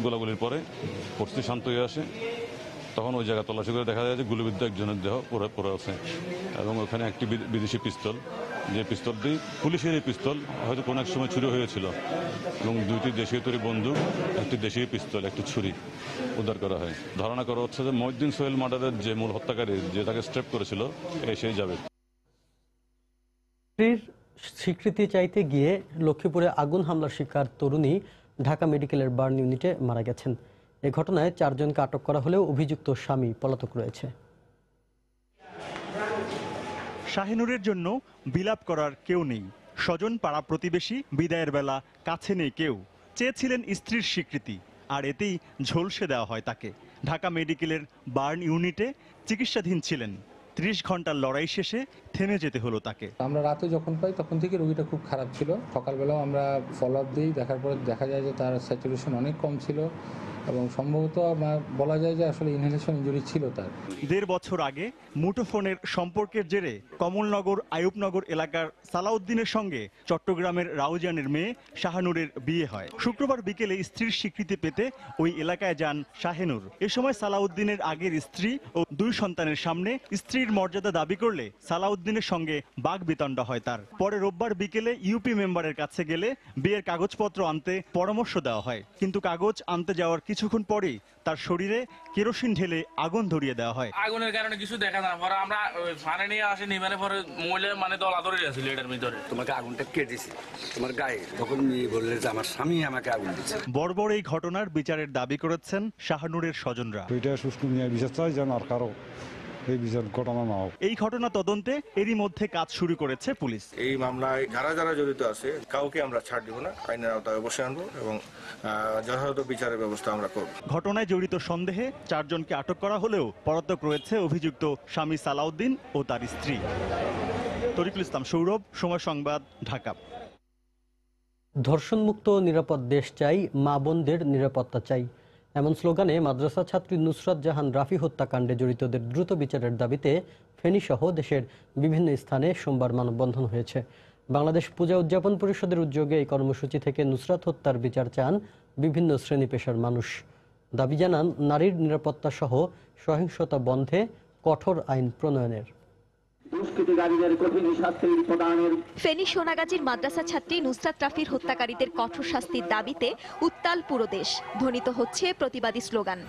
Speaker 37: গোলাগুলির পরে পরিস্থিতি শান্ত হয়ে আসে। তখন ওই জায়গা তল্লাশি করে দেখা যায় যে গুলিবিদ্ধ একজনের দেহ পড়ে আছে এবং ওখানে একটি বিদেশি পিস্তল যে পিস্তলটি পুলিশের এই পিস্তল হয়তো কোনো এক সময় চুরি হয়েছিল এবং 2টি দেশীয় তৈরি বন্দুক, একটি দেশীয় পিস্তল, একটি ছুরি উদ্ধার করা হয়। ধারণা করা হচ্ছে যে মহিউদ্দিন সোহেল মার্ডারের যে মূল হত্যাকারী যে তাকে স্ট্রেপ করেছিল সেই যাবে।
Speaker 1: স্বীকৃতি চাইতে গিয়ে লক্ষ্মীপুরে আগুন হামলার শিকার তরুণী ঢাকা মেডিকেলের বার্ন ইউনিটে মারা গেছেন। এ ঘটনায় 4 জনকে আটক করা হলেও অভিযুক্ত স্বামী পলাতক রয়েছে।
Speaker 2: শাহিনুরের জন্য বিলাপ করার কেউ নেই, স্বজন পাড়া প্রতিবেশী, বিদায়ের বেলা কাছে নেই কেউ। চেয়েছিলেন স্ত্রীর স্বীকৃতি, আর এতেই ঝলসে দেওয়া হয় তাকে। ঢাকা মেডিকেলের বার্ন ইউনিটে চিকিৎসাধীন ছিলেন। 30 ঘন্টার লড়াই শেষে থেমে যেতে হলো তাকে।
Speaker 6: আমরা রাতে যখন পাই তখন থেকে রোগীটা খুব খারাপ ছিল। সকালবেলাও আমরা ফলো আপ দিই, দেখার পরে দেখা যায় যে তার স্যাচুরেশন অনেক কম ছিল এবং সম্ভবত বলা যায় যে আসলে ইনহেলেশন ইনজুরি ছিল তার।
Speaker 2: 1.5 বছর আগে মুঠোফোনের সম্পর্কের জেরে কমলনগর আইয়ুবনগর এলাকার সালাউদ্দিনের সঙ্গে চট্টগ্রামের রাউজানের মেয়ে শাহানুরের বিয়ে হয়। শুক্রবার বিকেলে স্ত্রীর স্বীকৃতি পেতে ওই এলাকায় যান শাহানুর। এ সময় সালাউদ্দিনের আগের স্ত্রী ও 2 সন্তানের সামনে স্ত্রীর মর্যাদা দাবি করলে সালাউদ্দিনের সঙ্গে বাগবিতণ্ডা হয় তার। পরে রোববার বিকেলে ইউপি মেম্বারের কাছে গেলে বিয়ের কাগজপত্র আনতে পরামর্শ দেওয়া হয়, কিন্তু কাগজ আনতে যাওয়ার কিছুক্ষণ পরেই তার শরীরে কেরোসিন ঢেলে আগুন ধরিয়ে দেওয়া হয়।
Speaker 7: আগুনের কারণে কিছু দেখা না, পরে আমরা ফানে নিয়ে আসিনি, পরে মহিলা দলা ধরে গেছিল এটার ভিতরে।
Speaker 8: তোমাকে আগুনটা কে দিছে তোমার গায়ে? তখন বললে যে আমার স্বামী আমাকে আগুন দিচ্ছে।
Speaker 2: বর্বর এই ঘটনার বিচারের দাবি করেছেন শাহানুরের স্বজনরা।
Speaker 28: এটা সুষ্ঠু ন্যায় বিচার চাই যেন আর কারো এই বিচার ঘটনা না হোক।
Speaker 2: এই ঘটনা তদন্তে এরই মধ্যে কাজ শুরু করেছে পুলিশ।
Speaker 9: এই মামলায় যারা যারা জড়িত আছে কাউকে আমরা ছাড় দিব না, আইনের আওতায় অবশ্যই আনবো এবং যথাযথ বিচারের ব্যবস্থা আমরা করব।
Speaker 2: ঘটনায় জড়িত সন্দেহে 4 জনকে আটক করা হলেও পলাতক রয়েছে অভিযুক্ত স্বামী সালাউদ্দিন ও তার স্ত্রী। তরিকুল ইসলাম সৌরভ, সময় সংবাদ, ঢাকা।
Speaker 1: ধর্ষণমুক্ত নিরাপদ দেশ চাই, মা বোনদের নিরাপত্তা চাই, এমন স্লোগানে মাদ্রাসা ছাত্রী নুসরাত জাহান রাফি হত্যাকাণ্ডে জড়িতদের দ্রুত বিচারের দাবিতে ফেনীসহ দেশের বিভিন্ন স্থানে সোমবার মানববন্ধন হয়েছে। বাংলাদেশ পূজা উদযাপন পরিষদের উদ্যোগে এই কর্মসূচি থেকে নুসরাত হত্যার বিচার চান বিভিন্ন শ্রেণী পেশার মানুষ। দাবি জানান নারীর নিরাপত্তা সহ সহিংসতা বন্ধে কঠোর আইন প্রণয়নের।
Speaker 10: ফেনী সোনাগাজীর মাদ্রাসা ছাত্রী নুসরাত রাফির হত্যাকারীদের কঠোর শাস্তির দাবিতে উত্তাল পুরো দেশ, ধ্বনিত হচ্ছে প্রতিবাদী স্লোগান।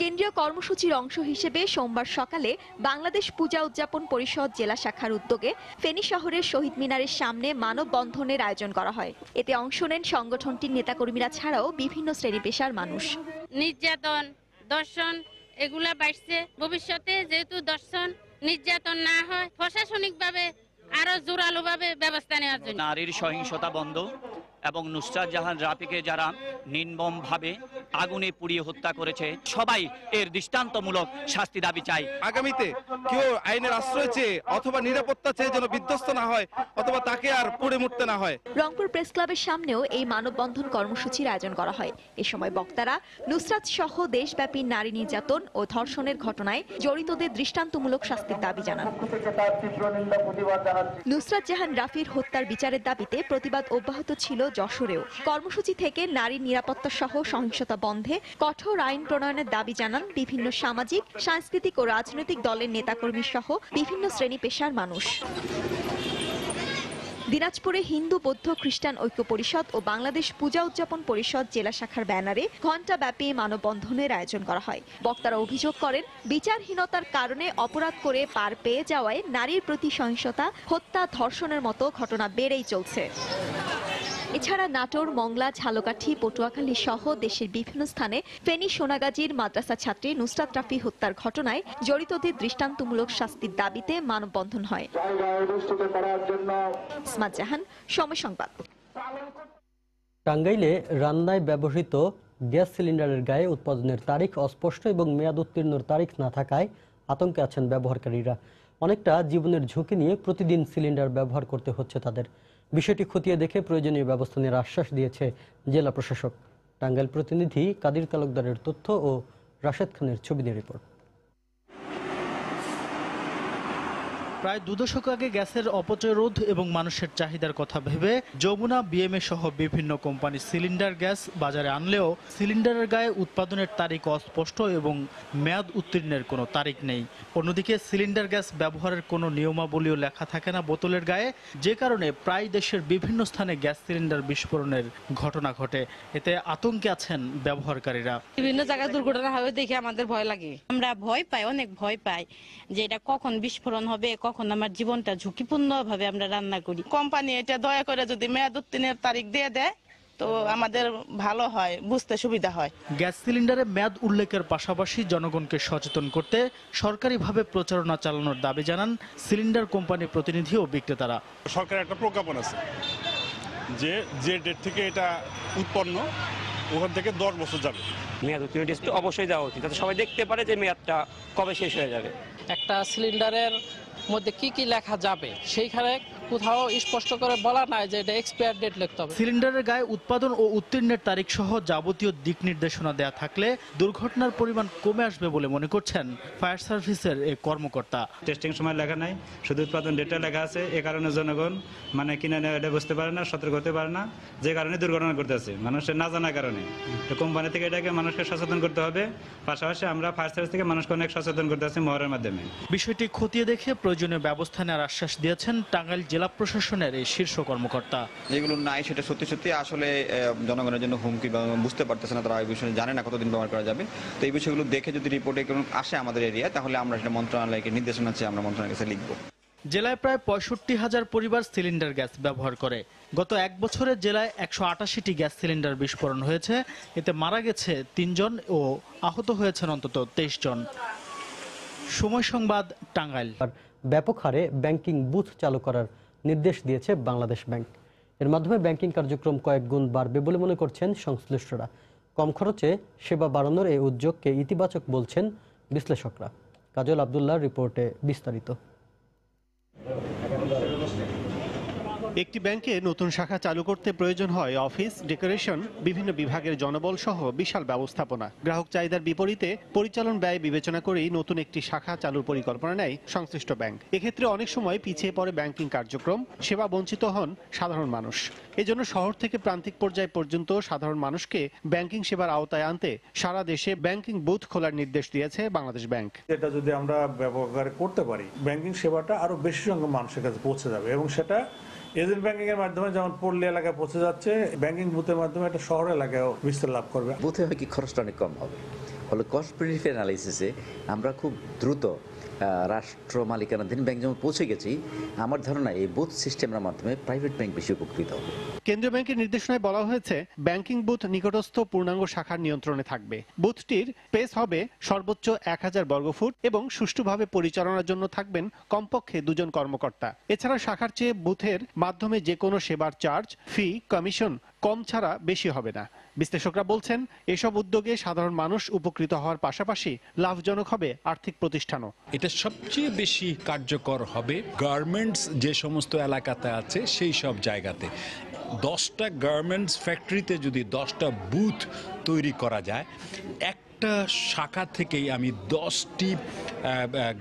Speaker 10: কেন্দ্রীয় কর্মসূচির অংশ হিসেবে সোমবার সকালে বাংলাদেশ পূজা উদযাপন পরিষদ জেলা শাখার উদ্যোগে ফেনী শহরের শহীদ মিনারের সামনে মানববন্ধনের আয়োজন করা হয়। এতে অংশ নেন সংগঠনটির নেতাকর্মীরা ছাড়াও বিভিন্ন শ্রেণী পেশার মানুষ।
Speaker 11: নির্যাতন, দর্শন এগুলা বাড়ছে, ভবিষ্যতে যেহেতু দর্শন নির্যাতন না হয় প্রশাসনিকভাবে আরো জোরালোভাবে ব্যবস্থা নেওয়ার জন্য।
Speaker 12: নারীর সহিংসতা বন্ধ এবং নুসরাত জাহান রাফিকে যারা নির্মমভাবে আগুনে পুড়িয়ে হত্যা করেছে সবাই এর দৃষ্টান্তমূলক শাস্তি দাবি চাই।
Speaker 9: আগামীতে কেউ আইনের আশ্রয় চেয়ে অথবা নিরাপত্তা চেয়ে যেন বিধ্বস্ত না হয় অথবা তাকে আর পুড়ে মরতে না হয়।
Speaker 10: রংপুর প্রেস ক্লাবের সামনেও এই মানববন্ধন কর্মসূচির আয়োজন করা হয়। এ সময় বক্তারা নুসরাত সহ দেশব্যাপী নারী নির্যাতন ও ধর্ষণের ঘটনায় জড়িতদের দৃষ্টান্তমূলক শাস্তির দাবি জানান। নুসরাত জাহান রাফির হত্যার বিচারের দাবিতে প্রতিবাদ অব্যাহত ছিল যশোরেও। কর্মসূচি থেকে নারী নিরাপত্তা সহ সহিংসতা বন্ধে কঠোর আইন প্রণয়নের দাবি জানান বিভিন্ন সামাজিক, সাংস্কৃতিক ও রাজনৈতিক দলের নেতাকর্মী সহ বিভিন্ন শ্রেণী পেশার মানুষ। দিনাজপুরে হিন্দু, বৌদ্ধ, খ্রিস্টান ঐক্য পরিষদ ও বাংলাদেশ পূজা উদযাপন পরিষদ জেলা শাখার ব্যানারে ঘণ্টাব্যাপী মানববন্ধনের আয়োজন করা হয়। বক্তারা অভিযোগ করেন, বিচারহীনতার কারণে অপরাধ করে পার পেয়ে যাওয়ায় নারীর প্রতি সহিংসতা, হত্যা, ধর্ষণের মতো ঘটনা বেড়েই চলছে। এছাড়া নাটোর, মংলা, ঝালকাঠি, পটুয়াখালী সহ দেশের বিভিন্ন স্থানে ফেনী সোনাগাজীর মাদ্রাসা ছাত্রী নুসরাত রাফি হত্যার ঘটনায় জড়িতদের দৃষ্টান্তমূলক শাস্তির দাবিতে মানববন্ধন হয়। ইসমাত জাহান, সময় সংবাদ।
Speaker 1: টাঙ্গাইলে রান্নায় ব্যবহৃত গ্যাস সিলিন্ডারের গায়ে উৎপাদনের তারিখ অস্পষ্ট এবং মেয়াদ উত্তীর্ণর তারিখ না থাকায় আতঙ্কে আছেন ব্যবহারকারীরা। অনেকটা জীবনের ঝুঁকি নিয়ে প্রতিদিন সিলিন্ডার ব্যবহার করতে হচ্ছে তাদের। বিষয়টি খতিয়ে দেখে প্রয়োজনীয় ব্যবস্থা নেওয়ার আশ্বাস দিয়েছে জেলা প্রশাসক। টাঙ্গাইল প্রতিনিধি কাদির তালুকদারের তথ্য ও রাশেদ খানের ছবি নিয়ে রিপোর্ট।
Speaker 4: প্রায় 2 দশক আগে গ্যাসের অপচয় রোধ এবং মানুষের চাহিদার কথা ভেবে যমুনা, বিএমএ সহ বিভিন্ন কোম্পানি সিলিন্ডার গ্যাস বাজারে আনলেও সিলিন্ডারের গায়ে উৎপাদনের তারিখ অস্পষ্ট এবং মেয়াদ উত্তীর্ণের কোনো তারিখ নেই। অন্যদিকে সিলিন্ডার গ্যাস ব্যবহারের কোনো নিয়মাবলীও লেখা থাকে না বোতলের গায়ে, যে কারণে প্রায় দেশের বিভিন্ন স্থানে গ্যাস সিলিন্ডার বিস্ফোরণের ঘটনা ঘটে। এতে আতঙ্কে আছেন ব্যবহারকারীরা।
Speaker 32: বিভিন্ন জায়গায় দুর্ঘটনা হবে দেখে আমাদের ভয় লাগে। আমরা ভয় পাই, অনেক ভয় পাই যে এটা কখন বিস্ফোরণ হবে, কখন আমার জীবনটা ঝুঁকিপূর্ণ ভাবে আমরা রান্না করি। কোম্পানি এটা দয়া করে যদি মেয়াদ উত্তীর্ণের তারিখ দিয়ে দেয় তো আমাদের ভালো হয়, বুঝতে সুবিধা হয়।
Speaker 4: গ্যাস সিলিন্ডারে মেয়াদ উল্লেখের পাশাপাশি জনগণকে সচেতন করতে সরকারিভাবে প্রচারণা চালানোর দাবি জানান সিলিন্ডার কোম্পানির প্রতিনিধি ও বিক্রেতারা।
Speaker 5: সরকারের একটা প্রজ্ঞাপন আছে যে ডেট থেকে এটা উৎপন্ন ওখান থেকে 10 বছর যাবে।
Speaker 13: মেয়াদ উত্তীর্ণ টেস্ট অবশ্যই দেওয়া উচিত, যাতে সবাই দেখতে পারে যে মেয়াদটা কবে শেষ হয়ে যাবে।
Speaker 14: একটা সিলিন্ডারের মধ্যে কি কি লেখা যাবে সেইখানে কোথাও স্পষ্ট করে বলা নাই যে এটা এক্সপায়ার ডেট লিখতে হবে।
Speaker 4: সিলিন্ডারের গায়ে উৎপাদন ও উত্তীর্ণের তারিখ সহ যাবতীয় দিক নির্দেশনা দেয়া থাকলে দুর্ঘটনার পরিমাণ কমে আসবে বলে মনে করছেন ফায়ার সার্ভিসের এই কর্মকর্তা।
Speaker 15: টেস্টিং সময় লেখা নাই, শুধু উৎপাদন ডেটটা লেখা আছে। এ কারণে জনগণ কিনে নেওয়া এটা বুঝতে পারে না, সতর্ক হতে পারে না, যে কারণে দুর্ঘটনা করতেছে মানুষের না জানার কারণে। তো কোম্পানি থেকে এটাকে মানুষকে সচেতন করতে হবে, পাশাপাশি আমরা ফায়ার সার্ভিস থেকে মানুষকে অনেক সচেতন করতে আছি মহড়ার মাধ্যমে।
Speaker 4: বিষয়টি খতিয়ে দেখে প্রয়োজনীয় ব্যবস্থা নেওয়ার আশ্বাস দিয়েছেন টাঙ্গাইল জেলা প্রশাসনের এই শীর্ষ কর্মকর্তা।
Speaker 16: যেগুলো নাই সেটা সত্যি আসলে জনগণের জন্য হুমকি, বুঝতে পারতেছে না, তারা এই বিষয়ে জানে না কতদিন ব্যবহার করা যাবে। তো এই বিষয়গুলো দেখে যদি রিপোর্টে কোনো আসে আমাদের এরিয়ায়, তাহলে আমরা সেটা মন্ত্রণালয়কে নির্দেশনা চেয়ে আমরা মন্ত্রণালয়ের কাছে লিখব।
Speaker 4: জেলায় প্রায় 65,000 পরিবার সিলিন্ডার গ্যাস ব্যবহার করে। গত 1 বছরে জেলায় 188টি গ্যাস সিলিন্ডার বিস্ফোরণ হয়েছে। এতে মারা গেছে 3 জন ও আহত হয়েছেন অন্তত 23 জন। সময় সংবাদ, টাঙ্গাইল।
Speaker 1: ব্যাপক হারে ব্যাংকিং বুথ চালু করার নির্দেশ দিয়েছে বাংলাদেশ ব্যাংক। এর মাধ্যমে ব্যাংকিং কার্যক্রম কয়েক গুণ বাড়বে বলে মনে করছেন সংশ্লিষ্টরা। কম খরচে সেবা বাড়ানোর এই উদ্যোগকে ইতিবাচক বলছেন বিশ্লেষকরা। কাজল আব্দুল্লাহর রিপোর্টে বিস্তারিত।
Speaker 17: একটি ব্যাংকে নতুন শাখা চালু করতে প্রয়োজন হয় অফিস, ডেকোরেশন, বিভিন্ন বিভাগের জনবল সহ বিশাল ব্যবস্থাপনা। গ্রাহক চাহিদার বিপরীতে পরিচালন ব্যয় বিবেচনা করেই নতুন একটি শাখা চালুর পরিকল্পনা নেয় সংশ্লিষ্ট ব্যাংক। এক্ষেত্রে অনেক সময় পিছিয়ে পড়ে ব্যাংকিং কার্যক্রম, সেবা বঞ্চিত হন সাধারণ মানুষ। এজন্য শহর থেকে প্রান্তিক পর্যায় পর্যন্ত সাধারণ মানুষকে ব্যাংকিং সেবার আওতায় আনতে সারা দেশে ব্যাংকিং বুথ খোলার নির্দেশ দিয়েছে বাংলাদেশ ব্যাংক।
Speaker 18: এটা যদি আমরা ব্যাপক আকারে করতে পারি, ব্যাংকিং সেবাটা আরো বেশি সংখ্যক মানুষের কাছে পৌঁছে যাবে এবং সেটা এজেন্ট ব্যাংকিং এর মাধ্যমে যেমন পল্লী এলাকায় পৌঁছে যাচ্ছে, ব্যাংকিং বুথের মাধ্যমে একটা শহর এলাকায়ও বিস্তার লাভ করবে।
Speaker 19: বুথে হয় কি খরচটা অনেক কম হবে, ফলে কস্ট বেনিফিট অ্যানালাইসিসে আমরা খুব দ্রুত রাষ্ট্র মালিকানাধীন ব্যাংক যেমন পৌঁছে গেছি, আমার ধারণা এই বুথ সিস্টেমের মাধ্যমে প্রাইভেট ব্যাংক বেশি উপকৃত হবে।
Speaker 17: কেন্দ্রীয় ব্যাংকের নির্দেশনায় বলা হয়েছে ব্যাংকিং বুথ নিকটস্থ পূর্ণাঙ্গ শাখার নিয়ন্ত্রণে থাকবে। বুথটির স্পেস হবে সর্বোচ্চ 1000 বর্গফুট এবং সুষ্ঠুভাবে পরিচালনার জন্য থাকবেন কমপক্ষে 2 জন কর্মকর্তা। এছাড়া শাখার চেয়ে বুথের মাধ্যমে যে কোনো সেবার চার্জ, ফি, কমিশন কম ছাড়া বেশি হবে না। বিশ্লেষকরা বলছেন এসব উদ্যোগে সাধারণ মানুষ উপকৃত হওয়ার পাশাপাশি লাভজনক হবে আর্থিক প্রতিষ্ঠানও।
Speaker 20: এটা সবচেয়ে বেশি কার্যকর হবে গার্মেন্টস যে সমস্ত এলাকাতে আছে সেই সব জায়গাতে। 10টা গার্মেন্টস ফ্যাক্টরিতে যদি 10টা বুথ তৈরি করা যায়, একটা শাখা থেকেই আমি 10টি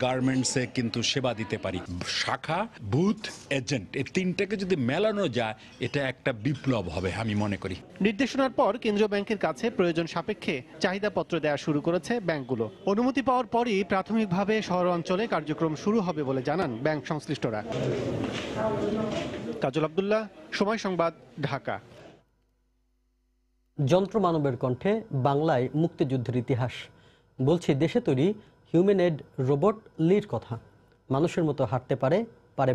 Speaker 20: গার্মেন্টসে কিন্তু সেবা দিতে পারি। শাখা, বুথ, এজেন্ট, এই 3টাকে যদি মেলানো যায়, এটা একটা বিপ্লব হবে আমি মনে করি।
Speaker 17: নির্দেশনার পর কেন্দ্রীয় ব্যাংকের কাছে প্রয়োজন সাপেক্ষে চাহিদাপত্র দেওয়া শুরু করেছে ব্যাংকগুলো। অনুমতি পাওয়ার পরই প্রাথমিকভাবে শহর অঞ্চলে কার্যক্রম শুরু হবে বলে জানান ব্যাংক সংশ্লিষ্টরা। কাজল আব্দুল্লাহ, সময় সংবাদ, ঢাকা।
Speaker 1: যন্ত্র মানবের কণ্ঠে বাংলায় মুক্তিযুদ্ধের ইতিহাস বলছি দেশে তৈরি হিউম্যানয়েড রোবট লির কথা। মানুষের মতো হাঁটতে পারে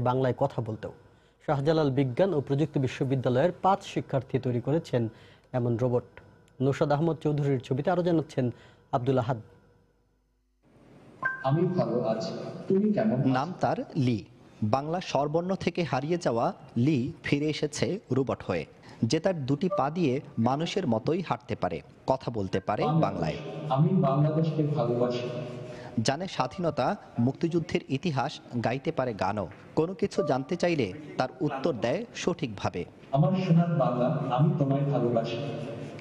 Speaker 1: বাংলায় কথা বলতেও। শাহজালাল বিজ্ঞান ও প্রযুক্তি বিশ্ববিদ্যালয়ের 5 শিক্ষার্থী তৈরি করেছেন এমন রোবট। নৌশাদ আহমদ চৌধুরীর ছবিতে আরো জানাচ্ছেন আব্দুল আহাদ।
Speaker 21: আমি ভালো আছি, তুমি কেমন? নাম তার লি। বাংলা স্বরবর্ণ থেকে হারিয়ে যাওয়া লি ফিরে এসেছে রোবট হয়ে, যে তার 2টি পা দিয়ে মানুষের মতোই হাঁটতে পারে, কথা বলতে পারে বাংলায়। আমি বাংলাদেশকে ভালোবাসি। জানে স্বাধীনতা, মুক্তিযুদ্ধের ইতিহাস, গাইতে পারে গানও। কোনো কিছু জানতে চাইলে তার উত্তর দেয় সঠিকভাবে। আমার সোনার বাংলা, আমি তোমায় ভালোবাসি।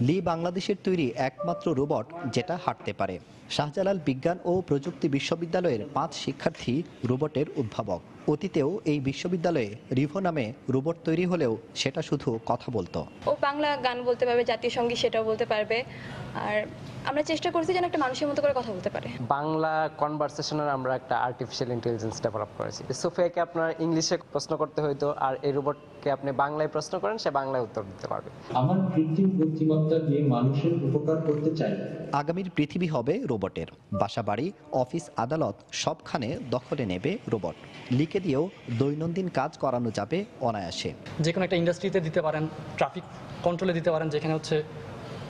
Speaker 21: লি বাংলাদেশের তৈরি একমাত্র রোবট যেটা হাঁটতে পারে। শাহজালাল বিজ্ঞান ও প্রযুক্তি বিশ্ববিদ্যালয়ের 5 শিক্ষার্থী রোবটের উদ্ভাবক। অতীতেও এই বিশ্ববিদ্যালয়ে রিভো নামে রোবট তৈরি হলেও সেটা শুধু কথা বলতো।
Speaker 3: ও বাংলা গান বলতে পারবে, জাতীয় সঙ্গীত সেটাও বলতে পারবে। আর আমরা চেষ্টা করছি যেন একটা মানুষের মতো করে কথা বলতে পারে।
Speaker 6: বাংলা কনভারসেশনের আমরা একটা আর্টিফিশিয়াল ইন্টেলিজেন্স ডেভেলপ করেছি। সোফিয়াকে আপনার ইংলিশে প্রশ্ন করতে হইতো, আর এই রোবটকে আপনি বাংলায় প্রশ্ন করেন, সে বাংলায় উত্তর দিতে পারবে।
Speaker 7: আমার কৃত্রিম বুদ্ধিমত্তা দিয়ে মানুষের উপকার করতে চাই।
Speaker 21: আগামীর পৃথিবী হবে রোবটের। বাসাবাড়ি, অফিস, আদালত সবখানে দখলে নেবে রোবট। লিখে দিয়েও দৈনন্দিন কাজ করানো যাবে অনায়াসে।
Speaker 22: যে কোনো একটা ইন্ডাস্ট্রিতে দিতে পারেন, ট্রাফিক কন্ট্রোলে দিতে পারেন, যেখানে হচ্ছে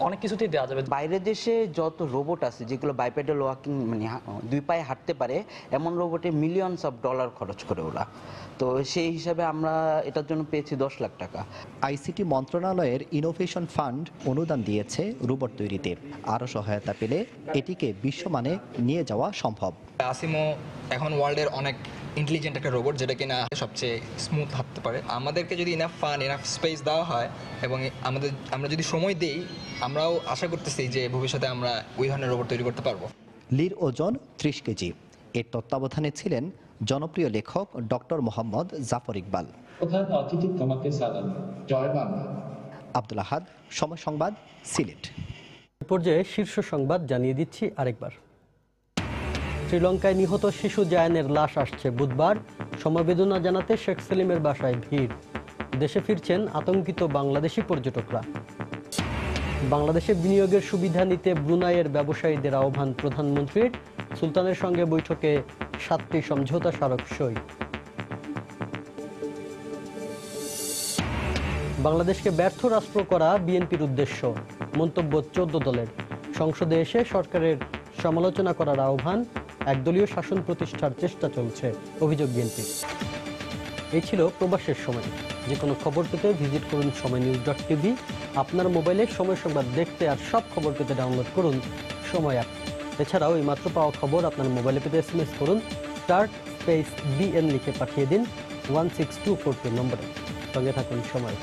Speaker 22: অনেক কিছুতেই দেওয়া যাবে।
Speaker 23: বাইরের দেশে যত রোবট আছে যেগুলো বাইপ্যাডাল ওয়াকিং মানে 2 পায়ে হাঁটতে পারে, এমন রোবটে মিলিয়নস অফ ডলার খরচ করে ওরা। তো সেই হিসাবে আমরা এটার জন্য পেয়েছি 10 লাখ টাকা।
Speaker 21: আইসিটি মন্ত্রণালয়ের ইনোভেশন ফান্ড অনুদান দিয়েছে রোবট তৈরিতে। আরও সহায়তা পেলে এটিকে বিশ্বমানে নিয়ে যাওয়া সম্ভব।
Speaker 24: আসিমো এখন ওয়ার্ল্ডের অনেক ইন্টেলিজেন্ট একটা রোবট, যেটা কিনা সবচেয়ে স্মুথ হাঁটতে পারে। আমাদেরকে যদি ইনাফ ফান্ড, ইনাফ স্পেস দেওয়া হয় এবং আমরা যদি সময় দেই, আমরাও আশা করতেছি যে ভবিষ্যতে আমরা ওই ধরনের রোবট তৈরি করতে পারবো।
Speaker 21: লির ওজন 30 কেজি। এর তত্ত্বাবধানে ছিলেন জনপ্রিয় লেখক ডক্টর মোহাম্মদ জাফর ইকবাল।
Speaker 7: প্রধান অতিথি তোমাকে সালাম। জয় বাংলা।
Speaker 21: আব্দুল আহাদ, সময় সংবাদ, সিলেট।
Speaker 1: পর্যায়ে শীর্ষ সংবাদ জানিয়ে দিচ্ছি আরেকবার। শ্রীলঙ্কায় নিহত শিশু জায়ানের লাশ আসছে বুধবার। সমবেদনা জানাতে শেখ সেলিমের বাসায় ভিড়। দেশে ফিরছেন আতঙ্কিত বাংলাদেশি পর্যটকরা। বাংলাদেশে বিনিয়োগের সুবিধা নিতে ব্রুনাইয়ের ব্যবসায়ীদের আহ্বান প্রধানমন্ত্রীর। সুলতানের সঙ্গে বৈঠকে 7টি সমঝোতা স্মারক সই। বাংলাদেশকে ব্যর্থ রাষ্ট্র করা বিএনপির উদ্দেশ্য, মন্তব্য 14 দলের। সংসদে এসে সরকারের সমালোচনা করার আহ্বান। একদলীয় শাসন প্রতিষ্ঠার চেষ্টা চলছে, অভিযোগ বিএনপি। এই ছিল প্রবাসের সময়। যে কোনো খবর পেতে ভিজিট করুন সময়নিউজ.tv। আপনার মোবাইলে সময় সংবাদ দেখতে আর সব খবর পেতে ডাউনলোড করুন সময় অ্যাপ। এছাড়াও এই মাত্র পাওয়া খবর আপনার মোবাইলে পেতে SMS করুন *BN লিখে পাঠিয়ে দিন 16242 নম্বরে। সঙ্গে থাকুন সময়।